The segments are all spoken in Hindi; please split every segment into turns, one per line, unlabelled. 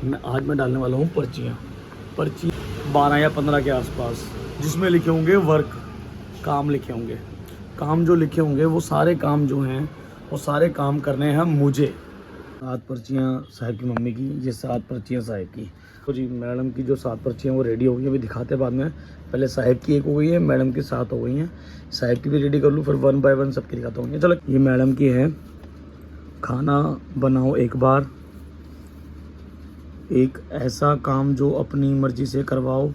आज मैं डालने वाला हूँ पर्ची 12 या 15 के आसपास, जिसमें लिखे होंगे वर्क, काम लिखे होंगे। काम जो लिखे होंगे वो सारे काम जो हैं वो सारे काम करने हैं मुझे। 7 पर्चियाँ साहिब की मम्मी की, ये 7 पर्चियाँ साहिब की। तो जी मैडम की जो 7 पर्चियाँ वो रेडी हो गई हैं, अभी दिखाते हैं बाद में। पहले साहिब की 1 हो गई है, मैडम की 7 हो गई हैं। साहिब की भी रेडी कर लूँ, फिर 1 बाय 1 सबकी दिखाता हूँ। चलो, ये मैडम की है, खाना बनाओ एक बार, एक ऐसा काम जो अपनी मर्जी से करवाओ,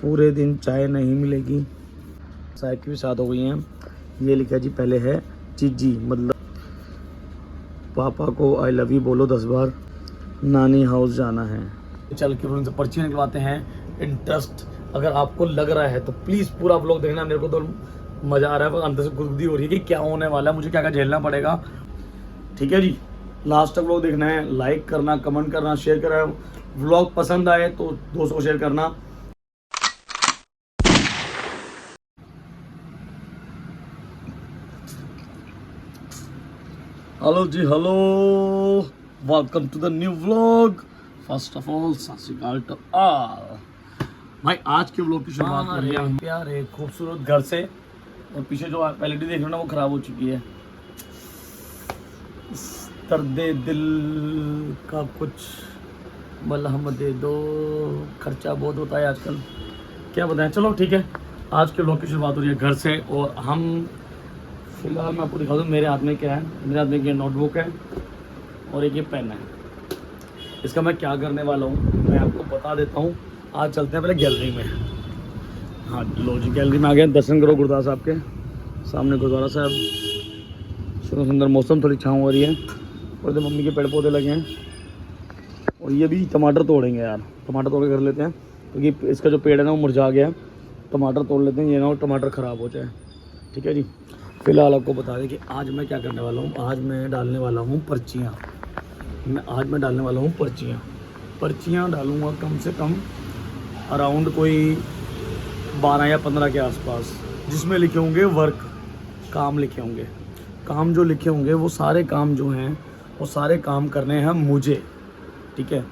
पूरे दिन चाय नहीं मिलेगी। साहिब की भी 7 हो गई हैं। ये लिखा जी, पहले है चीजी, मतलब पापा को आई लव यू बोलो 10 बार, नानी हाउस जाना है। चल के उनसे पर्ची निकलवाते हैं। इंटरेस्ट अगर आपको लग रहा है तो प्लीज़ पूरा व्लॉग देखना। मेरे को तो मज़ा आ रहा है, पर अंदर से गुदगुदी हो रही है कि क्या होने वाला है, मुझे क्या क्या झेलना पड़ेगा। ठीक है जी, लास्ट तक व्लॉग देखना है, लाइक करना, कमेंट करना, शेयर करना। व्लॉग पसंद आए तो दोस्तों को शेयर करना। Hello ji, hello, welcome to the new vlog. First of all Sat Shri अकाल टू ऑल। भाई आज के व्लॉग की शुरुआत कर रही है प्यारे खूबसूरत घर से। और पीछे जो क्वालिटी देख रहे हो ना, वो ख़राब हो चुकी है। दर्दे दिल का कुछ मलहम दे दो, खर्चा बहुत होता है आजकल, क्या बताएं। चलो ठीक है, आज के व्लॉग की शुरुआत हो रही है घर से। और हम फिलहाल मैं आपको दिखा दूँ मेरे हाथ में क्या है। मेरे हाथ में ये नोटबुक है और एक ये पेन है। इसका मैं क्या करने वाला हूँ मैं आपको बता देता हूँ। आज चलते हैं पहले गैलरी में। हाँ लो जी, गैलरी में आ गए। दर्शन करो गुरुद्वारा साहब के सामने। गुरुद्वारा साहब, सुंदर सुंदर मौसम, थोड़ी छाँव हो रही है। और इधर मम्मी के पेड़ पौधे लगे हैं। और ये भी टमाटर तोड़ेंगे यार, टमाटर तोड़ के कर लेते हैं, क्योंकि इसका जो पेड़ है ना वो मुरझा गया है। टमाटर तोड़ लेते हैं, ये ना हो टमाटर ख़राब हो जाए। ठीक है जी, फिलहाल आपको बता दें कि आज मैं क्या करने वाला हूँ। आज मैं डालने वाला हूँ पर्चियाँ। आज मैं डालने वाला हूँ पर्चियाँ डालूँगा कम से कम अराउंड कोई 12 या 15 के आसपास, जिसमें लिखे होंगे वर्क, काम लिखे होंगे। काम जो लिखे होंगे वो सारे काम जो हैं वो सारे काम करने हैं मुझे। ठीक है,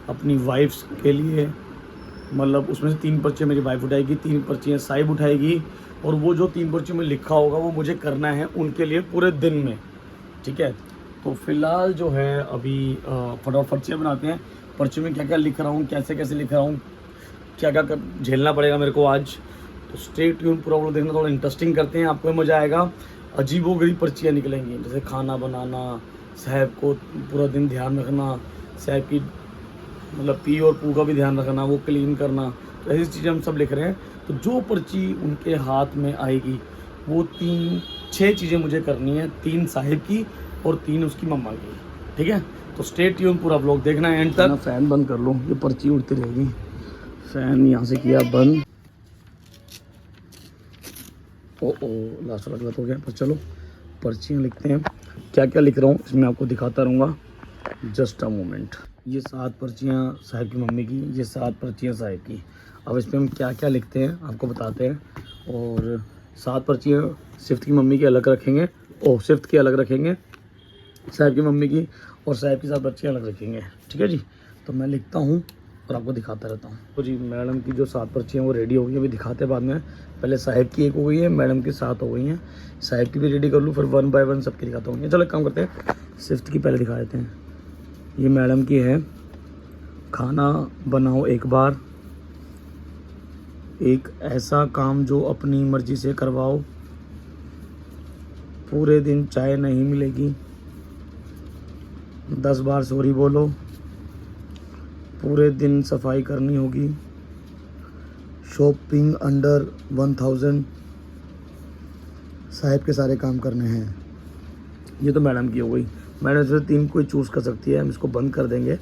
अपनी वाइफ्स के लिए, मतलब उसमें से 3 पर्चियाँ मेरी वाइफ उठाएगी, 3 पर्चियाँ साहिब उठाएगी। और वो जो 3 पर्ची में लिखा होगा वो मुझे करना है उनके लिए पूरे दिन में। ठीक है, तो फिलहाल जो है अभी फटाफट पर्चियाँ बनाते हैं। पर्ची में क्या क्या लिख रहा हूँ, कैसे कैसे लिख रहा हूँ, क्या क्या झेलना पड़ेगा मेरे को आज। तो स्टे ट्यून, पूरा वो देखना, थोड़ा इंटरेस्टिंग करते हैं, आपको मज़ा आएगा। अजीबोगरीब पर्चियाँ निकलेंगी, जैसे खाना बनाना, साहब को पूरा दिन ध्यान रखना, साहब की मतलब पी और पू का भी ध्यान रखना, वो क्लीन करना, तो ऐसी चीज़ें हम सब लिख रहे हैं। तो जो पर्ची उनके हाथ में आएगी वो 6 चीज़ें मुझे करनी है, 3 साहिब की और 3 उसकी मम्मा की। ठीक है, तो स्टे ट्यून, पूरा व्लॉग देखना है एंड तक। फ़ैन बंद कर लो, ये पर्ची उड़ती रहेगी। फ़ैन यहाँ से किया बंद। ओ लास्ट वाला गलत हो गया, पर चलो पर्चियाँ लिखते हैं। क्या क्या लिख रहा हूँ इसमें आपको दिखाता रहूँगा, जस्ट अ मोमेंट। ये 7 पर्चियाँ साहिब की मम्मी की, ये 7 पर्चियाँ साहिब की। अब इसमें हम क्या क्या लिखते हैं आपको बताते हैं। और 7 पर्चियाँ सिफ्त की मम्मी की अलग रखेंगे, सिफ्त की अलग रखेंगे, साहिब की मम्मी की और साहिब की 7 पर्चियाँ अलग रखेंगे। ठीक है जी, तो मैं लिखता हूँ और आपको दिखाता रहता हूँ। तो जी मैडम की जो 7 पर्चियाँ वो रेडी हो गई, अभी दिखाते हैं बाद में। पहले साहिब की 1 हो गई है, मैडम की 7 हो गई हैं। साहिब की भी रेडी कर लूँ, फिर 1 बाय 1 सबकी दिखाता हूँ। चलो एक काम करते हैं, सिफ्त की पहले दिखा देते हैं। ये मैडम की है, खाना बनाओ एक बार, एक ऐसा काम जो अपनी मर्जी से करवाओ, पूरे दिन चाय नहीं मिलेगी, 10 बार सॉरी बोलो, पूरे दिन सफाई करनी होगी, शॉपिंग अंडर 1000, साहिब के सारे काम करने हैं। ये तो मैडम की हो गई। मैडम से 3 कोई चूज़ कर सकती है, हम इसको बंद कर देंगे।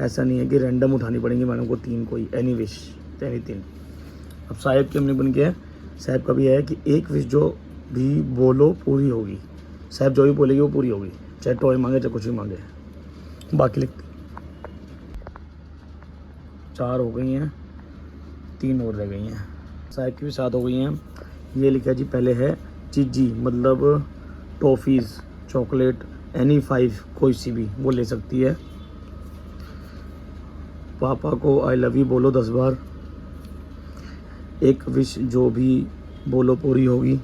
ऐसा नहीं है कि रैंडम उठानी पड़ेंगी मैडम को 3 कोई, एनी विश, एनी 3। अब साहिब की हमने बन के है। साहिब का भी है कि एक विश जो भी बोलो पूरी होगी। साहिब जो भी बोलेगी वो पूरी होगी, चाहे टॉय मांगे चाहे कुछ भी मांगे। बाकी लिख 4 हो गई हैं, 3 और रह गई हैं। साहिब की भी 7 हो गई हैं। ये लिखा जी, पहले है चीजी, मतलब टॉफ़ीज़, चॉकलेट, एनी 5 कोई सी भी वो ले सकती है। पापा को आई लव यू बोलो 10 बार। एक विश जो भी बोलो पूरी होगी।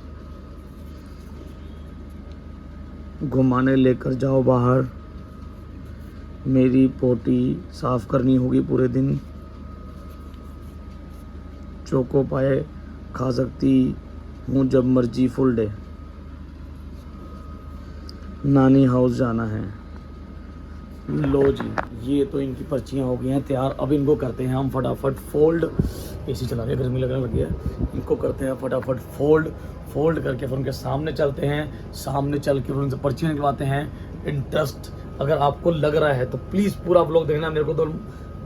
घुमाने लेकर जाओ बाहर। मेरी पोटी साफ करनी होगी पूरे दिन। चोको पाए खा सकती हूँ जब मर्जी फुल डे। नानी हाउस जाना है। लो जी, ये तो इनकी पर्चियाँ हो गई हैं तैयार। अब इनको करते हैं हम फटाफट फोल्ड। एसी चला रहे, गर्मी लगने लगी है। इनको करते हैं फटाफट फोल्ड करके फिर उनके सामने चलते हैं। सामने चल के फिर उनसे पर्चियाँ निकलवाते हैं। इंटरेस्ट अगर आपको लग रहा है तो प्लीज़ पूरा आप लोग देखना। मेरे को तो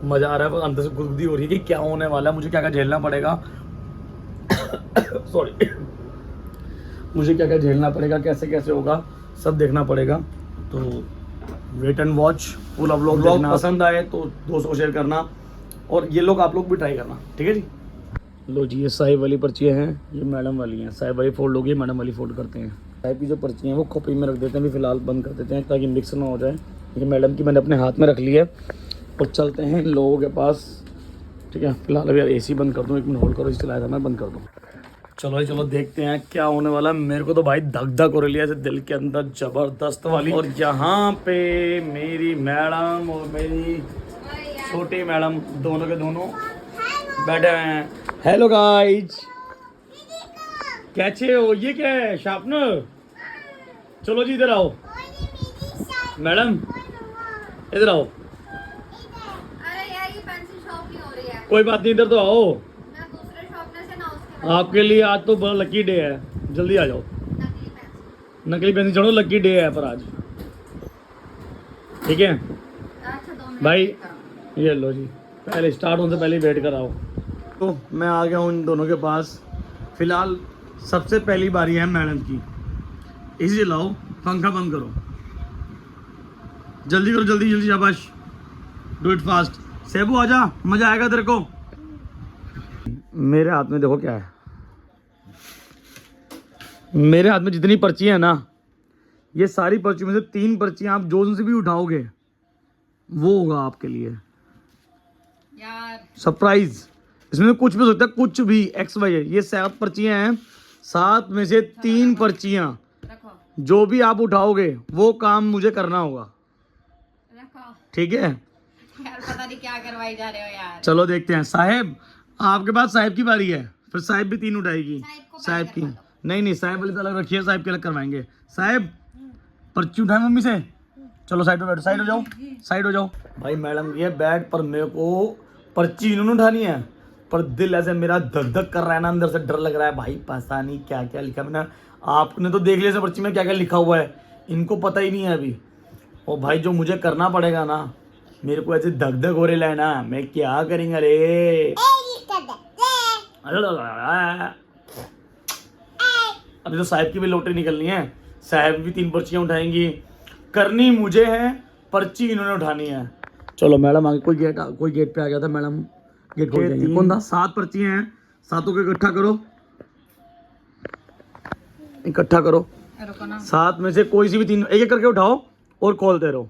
मज़ा आ रहा है, अंदर से गुदगुदी हो रही है कि क्या होने वाला है, मुझे क्या क्या झेलना पड़ेगा। सॉरी, मुझे क्या क्या झेलना पड़ेगा, कैसे कैसे होगा, सब देखना पड़ेगा। तो वेट एंड वॉच। पूरा व्लॉग पसंद आए तो दोस्तों को शेयर करना, और ये लोग आप लोग भी ट्राई करना, ठीक है जी। लो जी, ये साहिब वाली पर्चियाँ हैं, ये मैडम वाली हैं। साहिब वाली फोल्ड होगी, मैडम वाली फोल्ड करते हैं। साहिब की जो पर्चियाँ हैं वो कॉपी में रख देते हैं, अभी फिलहाल बंद कर देते हैं ताकि मिक्स ना हो जाए। ये मैडम की मैंने अपने हाथ में रख ली है और चलते हैं इन लोगों के पास, ठीक है। फिलहाल अभी यार एसी बंद कर दूँ, 1 मिनट होल्ड करो, इसे चलाया था मैं, बंद कर दूँ। चलो देखते हैं क्या होने वाला है। मेरे को तो भाई धक धक हो रही है दिल के अंदर, जबरदस्त वाली। और यहाँ पे मेरी मैडम और मेरी छोटी मैडम दोनों के दोनों बैठे हुए हैं। हेलो गाइज, कैसे हो? ये क्या है, शार्पनर? चलो जी इधर आओ। मैडम इधर आओ।
अरे यार ये पेंसिल शॉप नहीं हो रही है।
कोई बात नहीं, इधर तो आओ।
मैं दूसरे शॉपनर से ना उसके
आपके लिए आज तो बड़ा लकी डे है, जल्दी आ जाओ। नकली पेंसिल छोड़ो, लकी डे है पर आज, ठीक है
अच्छा 2 मिनट
भाई। ये लो जी, पहले स्टार्ट होने से पहले वेट कराओ। तो मैं आ गया हूँ इन दोनों के पास। फिलहाल सबसे पहली बारी है मैडम की। इसी से लाओ, पंखा बंद करो, जल्दी करो, जल्दी जल्दी, शाबाश, डू इट फास्ट। सेबू आजा, मजा आएगा तेरे को। मेरे हाथ में देखो क्या है। मेरे हाथ में जितनी पर्चियाँ हैं ना, ये सारी पर्चियों में से 3 पर्चियाँ आप जोन से भी उठाओगे वो होगा आपके लिए
यार
सरप्राइज। इसमें कुछ भी हो सकता है, कुछ भी, एक्स वाई। ये 7 पर्चियाँ हैं, 7 में से 3 पर्चियाँ
रखो
जो भी आप उठाओगे वो काम मुझे करना होगा,
रखो।
ठीक है।
यार पता नहीं क्या करवाई जा रहे हो यार।
चलो देखते हैं। साहेब, आपके पास साहिब की बारी है, फिर साहिब भी 3 उठाएगी।
साहिब को पहले
साहिब की
करवा
नहीं, साहिब वाली तो अलग रखी है, साहिब के अलग करवाएंगे। साहिब पर्ची उठाए मम्मी से। चलो साइड पे बैठो, साइड हो जाओ, साइड हो जाओ। भाई मैडम ये बैठ, पर मेरे को पर्ची इन्होंने उठानी है, पर दिल ऐसे मेरा धक धक कर रहा है ना, अंदर से डर लग रहा है भाई। पता नहीं क्या क्या लिखा मैंने, आपने तो देख लिया से पर्ची में क्या क्या लिखा हुआ है, इनको पता ही नहीं है अभी। और भाई जो मुझे करना पड़ेगा ना, मेरे को ऐसे धक धक हो रही है ना, मैं क्या करेंगे रे। अभी तो साहिब की भी लॉटरी निकलनी है, साहिब भी 3 पर्चियाँ उठाएंगी, करनी मुझे है, पर्ची इन्होंने उठानी है। चलो मैडम आगे, कोई गेट पे आ गया था, मैडम गेट खोल देंगे। कौन था? 7 पर्चियाँ हैं, 7 को इकट्ठा करो, इकट्ठा करो।
रुको ना।
7 में से कोई सी भी 3 एक एक करके उठाओ और खोलते रहो।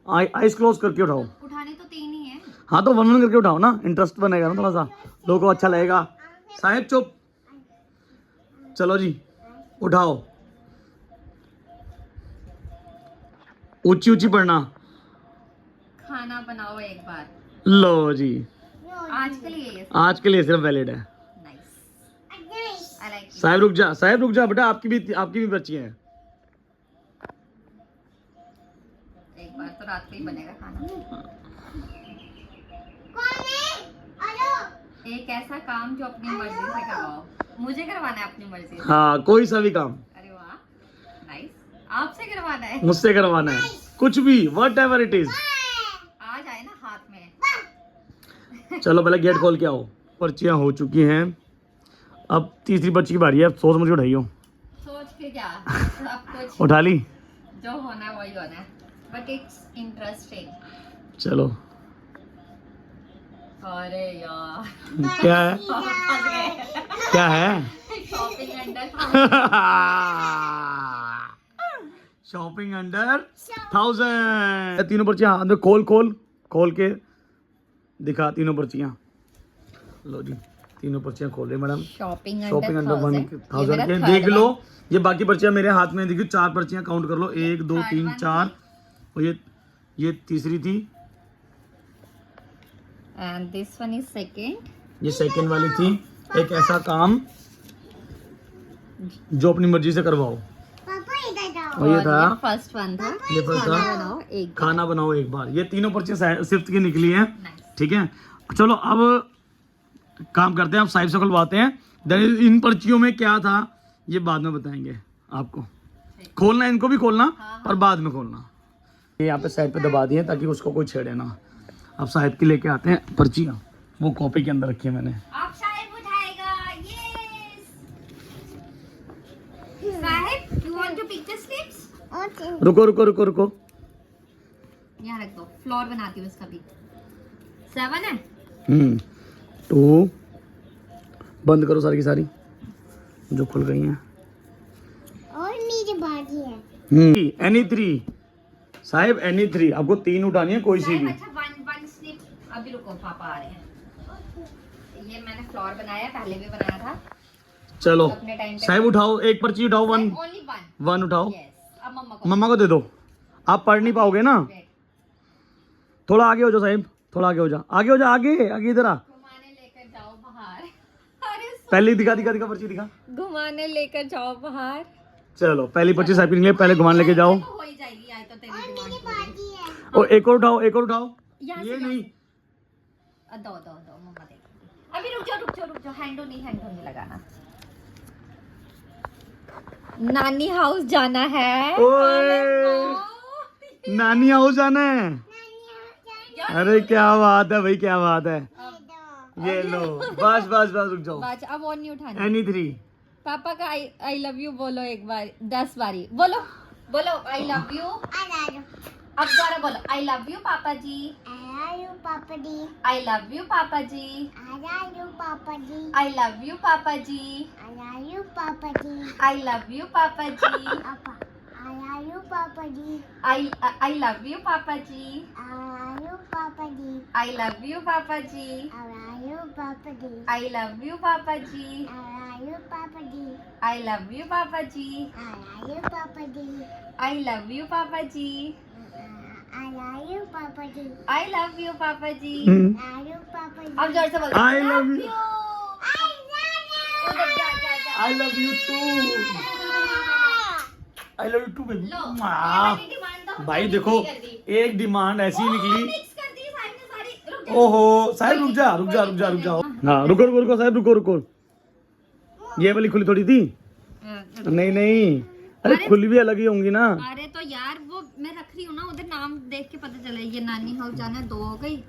आइस क्लोज करके उठाओ।
उठानी तो 3 ही है।
हाँ तो 1 1 करके उठाओ ना, इंटरेस्ट बनेगा ना थोड़ा सा, लोगों को अच्छा लगेगा। साहिब चुप, चलो जी उठाओ, ऊंची ऊंची पढ़ना।
खाना बनाओ एक बार।
लो जी,
आज के लिए ये
आज के लिए सिर्फ वैलिड है।
नाइस। आई लाइक
साहिब रुक जा, साहिब रुक जा बेटा, आपकी भी बच्ची है।
एक बार तो रात को ही बनेगा खाना। एक ऐसा काम जो अपनी मर्जी से करवाओ। मुझे करवाना है अपनी मर्जी से।
हाँ, कोई सा भी काम।
अरे वाह, नाइस। आपसे करवाना है?
मुझसे करवाना है, कुछ भी, वट एवर इट इज।
आ जाए ना हाथ में।
चलो पहले गेट खोल के आओ। पर्चियाँ हो चुकी हैं, अब तीसरी पर्ची की बारी है। सोच मुझे उठाइयो।
सोच के क्या, सब कुछ
उठा ली,
जो होना है वही होना है, बट इट्स इंटरेस्टिंग।
चलो।
अरे यार
क्या है,
फंस गए।
क्या है?
Shopping under
shopping under 1000। तीनों पर्चियाँ हाथ में खोल के दिखा तीनों पर्चियाँ। लो जी, तीनों पर्चियाँ खोले मैडम।
शॉपिंग
शॉपिंग अंडर 1000 के। देख लो, ये बाकी पर्चियाँ मेरे हाथ में देखिए, 4 पर्चियाँ काउंट कर लो, 1 2 3 4, और ये तीसरी थी,
and this one is second.
ये सेकंड वाली थी। एक ऐसा काम जो अपनी मर्जी से करवाओ, और ये था
फर्स्ट वन था,
ये फर्स्ट था
बनाओ एक
खाना बनाओ एक बार। ये तीनों पर्चियाँ सिफ्ट की निकली हैं।
Nice.
ठीक है, चलो अब काम करते हैं, अब साइड से खुलवाते हैं। इन पर्चियों में क्या था ये बाद में बताएंगे आपको। खोलना इनको भी खोलना, पर बाद में खोलना। ये यहाँ पे साइड पे दबा दिए ताकि उसको कोई छेड़े ना। अब साहिब की लेके आते हैं पर्चियाँ, वो कॉपी के अंदर रखी है मैंने।
अब साहिब उठाएगा। Yes Sahib, you want to pick the slips?
रुको रुको रुको रुको,
यहाँ रख दो, फ्लोर बनाती हूँ इसका भी। 7 है।
2 बंद करो सारी की सारी जो खुल गई हैं।
और नीचे बाकी है।
एनी 3 साहिब, एनी 3 आपको 3 उठानी है, कोई सी भी।
अच्छा, वन स्लिप। अभी रुको, पापा आ रहे हैं। ये मैंने फ्लोर बनाया, पहले भी बनाया था।
चलो
अपने टाइम पे
साहिब उठाओ, एक पर्ची उठाओ,
ओनली वन।
1 उठाओ।
यस, अब मम्मा को
मम्मा को दे दो, आप पढ़ नहीं पाओगे ना। थोड़ा आगे हो जाओ साहिब, थोड़ा आगे हो जा, आगे हो जा, आगे आगे इधर आ।
घुमाने लेकर जाओ बाहर। अरे
पहले दिखा दिखा दिखा पर्ची दिखा।
घुमाने लेकर जाओ बाहर।
चलो पहली पर्ची साहिब की निकली, पहले घुमान लेके जाओ।
तो हो ही जाएगी, आई तो तेरी डिमांड पूरी।
बाकी है।
और एक और उठाओ, एक और उठाओ।
यहाँ
ये
से,
नहीं,
दो दो दो, मम्मा देख। अभी रुक जाओ, हैंडो नहीं लगाना। नानी हाउस जाना है।
ओए नानी हाउस जाना है। अरे क्या बात है भाई, क्या बात है। ये लो, बस बस बस रुक जाओ।
बस, अब और नहीं उठाना।
एनी 3
पापा का आई लव यू बोलो एक बार, 10 बारी बोलो। बोलो आई लव यू। अब दोबारा बोलो, आई लव यू पापा जी। आई लव यू पापा जी। आई लव यू पापा जी। आई लव यू पापा जी। आई लव यू पापा जी। आई लव यू पापा जी। आई लव यू पापा जी। आई लव यू पापा जी। आई लव यू पापा जी। आई लव यू पापा जी। आई लव यू पापा जी। अब जोर से बोलो,
I love you.
उधर जा जा जा।
I love you too, I love you too baby.
लो, ये वाली डिमांड तो
भाई
हमने
देखो,
पूरी कर दी।
एक डिमांड ऐसी निकली।
मिक्स कर दी साहिब ने सारी। रुक जाओ।
ओहो साहिब रुक जा रुक जा रुक जा रुक जाओ। हाँ रुको रुको रुको साहिब, रुको रुको। ये वाली खुली थोड़ी थी। नहीं नहीं, अरे खुली भी अलग ही होंगी ना।
अरे तो यार वो मैं रख रही हूँ ना, उधर नाम देख के पता चला। ये नानी हाउस जाना 2 हो गई।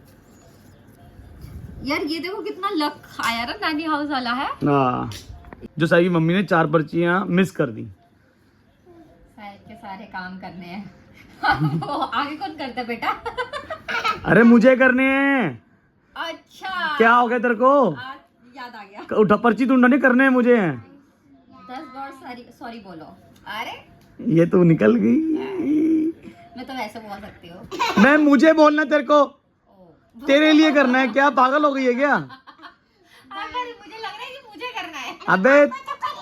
यार ये देखो कितना लक आया ना, नानी हाउस वाला है।
हाँ, जो साहिब की मम्मी ने 4 पर्चियाँ मिस कर दी।
साहिब के सारे काम करने हैं। वो आगे कौन करता बेटा?
अरे मुझे करने हैं।
अच्छा,
क्या हो गया तेरे को?
आज याद आ गया।
उठा पर्ची ढूंढा, नहीं करने हैं मुझे।
10 बार सॉरी बोलो। अरे
ये तो निकल गई।
मैं तो वैसे बोल सकती हूँ।
मैं मुझे बोलना तेरे को,
ओ,
तेरे लिए करना है क्या? पागल हो गई है क्या?
अगर मुझे लग रहा है कि मुझे करना है।
अबे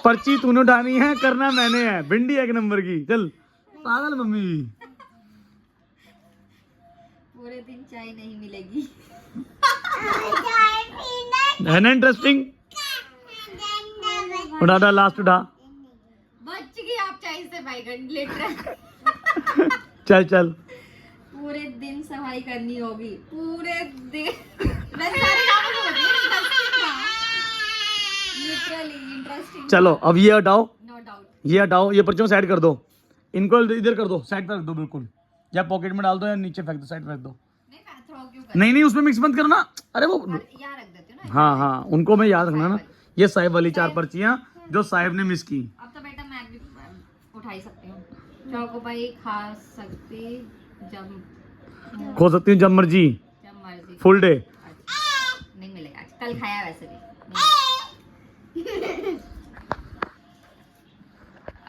पर्ची तूने उठानी है, करना मैंने है। भिंडी 1 नंबर की। चल पागल मम्मी।
पूरे दिन चाय नहीं मिलेगी।
है ना इंटरेस्टिंग? उठा लास्ट उठा।
बच गई आप चाय से बैगन लीटर।
चल चल।
पूरे दिन सफाई करनी होगी, पूरे दिन। मैं सारे काम कर रही हूँ, लिटरली इंटरेस्टिंग।
चलो अब ये हटाओ,
नो डाउट।
ये हटाओ, ये पर्चियों साइड कर दो। इनको इधर कर दो, साइड पर रख दो बिल्कुल। या पॉकेट में डाल दो या नीचे फेंक दो, साइड फेंक दो।
नहीं मैं थ्रो क्यों कर?
नहीं नहीं, उसमें मिक्स मत करना। अरे वो
यहाँ रख देती हूँ ना।
हाँ हाँ, उनको मैं याद रखना ना। ये साहिब वाली 4 पर्चियाँ जो साहिब ने मिस की।
अब तो बेटा मैं भी उठा ही सकती हूँ। चौको भाई खा सकती जब
खो सकती हूँ जब मर्जी,
मर्जी।
Full day.
अच्छा, नहीं मिलेगा आज, कल खाया वैसे भी।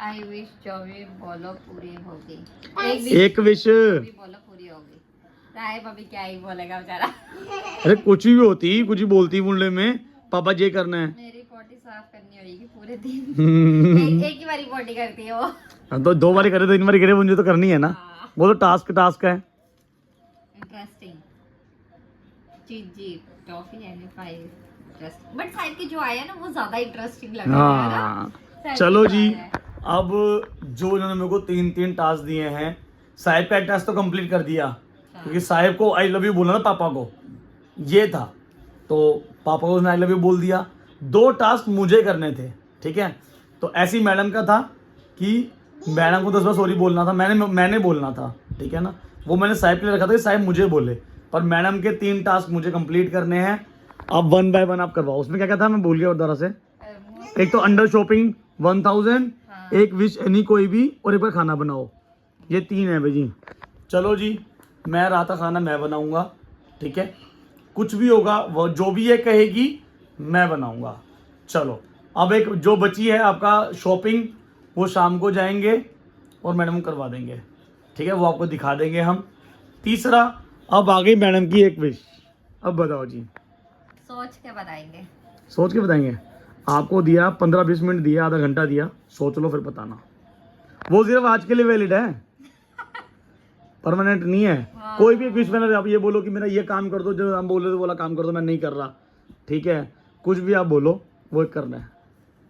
आई विश जो भी बोलो पूरी होगी।
एक विश।
भी बोलो पूरी होगी। साहिब अभी क्या ही बोलेगा बेचारा।
अरे कुछ भी होती, कुछ भी बोलती मुंडे में, पापा ये करना है।
मेरी पोटी साफ करनी होगी पूरे दिन। एक ही बारी पोटी करती है वो।
तो 2 बारी करे 3 बारी करे, मुझे तो करनी है ना।
हाँ।
वो तो टास्क है।
इंटरेस्टिंग जी toffee and five interesting, but Sahib की जो आया ना वो ज्यादा इंटरेस्टिंग लग रहा है ना।
हाँ
साहिब
चलो
की
जी,
जो आया है।
अब जो इन्होंने मेरे को 3 टास्क दिए हैं, साहिब का एक टास्क तो कंप्लीट कर दिया, क्योंकि साहिब को आई लव यू बोलना था पापा को, ये था, तो पापा को उसने आई लव यू बोल दिया। 2 टास्क मुझे करने थे, ठीक है। तो ऐसी मैडम का था कि मैडम को 10 बार सॉरी बोलना था, मैंने बोलना था, ठीक है ना। वो मैंने साहिब के लिए रखा था कि साहिब मुझे बोले, पर मैडम के 3 टास्क मुझे कंप्लीट करने हैं। अब 1 बाय 1 आप करवाओ। उसमें क्या क्या था मैं भूल गया दोबारा से। एक तो अंडर शॉपिंग 1000, एक विश एनी कोई भी, और एक बार खाना बनाओ। ये 3 है भाई जी। चलो जी, मैं रात का खाना मैं बनाऊंगा, ठीक है। कुछ भी होगा वो जो भी ये कहेगी मैं बनाऊंगा। चलो, अब एक जो बची है आपका शॉपिंग, वो शाम को जाएंगे और मैडम करवा देंगे, ठीक है। वो आपको दिखा देंगे हम। तीसरा, अब आ गई मैडम की एक विश। अब बताओ जी।
सोच के बताएंगे।
सोच के बताएंगे। आपको दिया 15-20 मिनट दिया, आधा घंटा दिया, सोच लो फिर बताना। वो सिर्फ आज के लिए वैलिड है, परमानेंट नहीं है।
हाँ।
कोई भी एक विश में आप ये बोलो कि मेरा ये काम कर दो, जो हम बोले तो बोला काम कर दो, मैं नहीं कर रहा, ठीक है। कुछ भी आप बोलो वो करना है,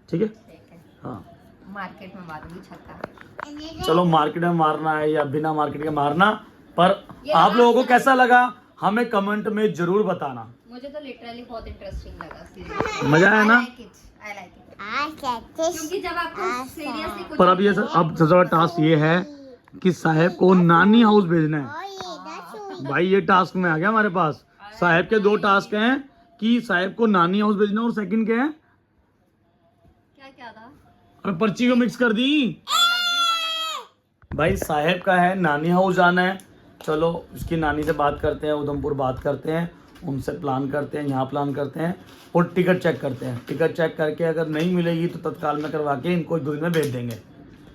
ठीक है।
ठीक है,
हाँ
मार्केट में मारूंगी छक्का।
चलो, मार्केट में मारना है या बिना मार्केट के मारना, पर
ये
आप लोगों को
लास्ट
कैसा लगा हमें कमेंट में जरूर बताना।
मुझे तो लिटरली बहुत इंटरेस्टिंग लगा, सीरियसली
मजा आया ना।
आई लाइक इट क्योंकि जब आपको सीरियसली कुछ
पर अब ये अब सबसे बड़ा टास्क ये है कि साहेब को नानी हाउस भेजना है। भाई ये टास्क में आ गया हमारे पास। साहेब के 2 टास्क हैं कि साहेब को नानी हाउस भेजना, और सेकंड क्या है,
क्या था,
अरे पर्ची को मिक्स कर दी। भाई साहेब का है नानी हाउस जाना है। चलो उसकी नानी से बात करते हैं, उधमपुर बात करते हैं, उनसे प्लान करते हैं, यहाँ प्लान करते हैं, और टिकट चेक करते हैं। टिकट चेक करके अगर नहीं मिलेगी तो तत्काल में करवा के इनको 2 दिन में भेज देंगे।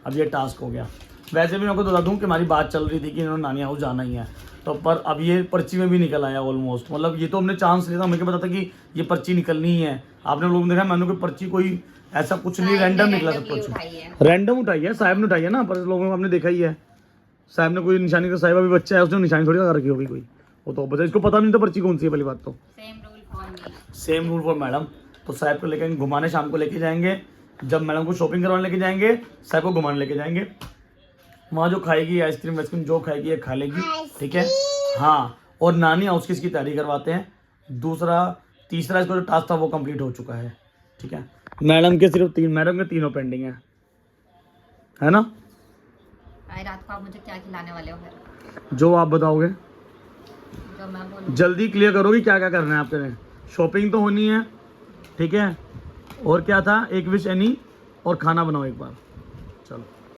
अब ये टास्क हो गया। वैसे भी मैं आपको बता दूं कि हमारी बात चल रही थी कि इन्होंने नानी हाउस जाना ही है, तो पर अब ये पर्ची में भी निकल आया ऑलमोस्ट। मतलब ये तो हमने चांस लिया था, हमें क्या पता था कि ये पर्ची निकलनी ही है। आपने लोगों ने देखा, मैंने कोई पर्ची कोई ऐसा कुछ नहीं, रैंडम निकला सब कुछ। रैंडम उठाई है, साहब ने उठाई है ना, पर लोगों को आपने देखा ही है। साहब ने कोई निशानी का, साहिब अभी बच्चा है, उसने निशानी थोड़ी लगा रखी होगी कोई, वो तो बता, इसको पता नहीं था पर्ची कौन सी है। पहली बात तो सेम रूल फॉर मैडम। तो साहब को लेकर घुमाने शाम को लेके जाएंगे, जब मैडम को शॉपिंग करवाने लेके जाएंगे, साहब को घुमाने लेके जाएंगे। वहाँ जो खाएगी आइसक्रीम वाइसक्रीम जो खाएगी ये खा लेगी, ठीक है। हाँ, और नानी हाउस की इसकी तैयारी करवाते हैं। तीसरा इसका जो टास्क था वो कंप्लीट हो चुका है, ठीक है। मैडम के सिर्फ 3, मैडम के 3 पेंडिंग है ना।
रात को आप मुझे क्या खिलाने वाले हो फिर?
जो आप बताओगे,
जो मैं बोलूं।
जल्दी क्लियर करोगी क्या क्या करना है आपके। शॉपिंग तो होनी है, ठीक है, और क्या था, एक विश एनी, और खाना बनाओ एक बार। चलो।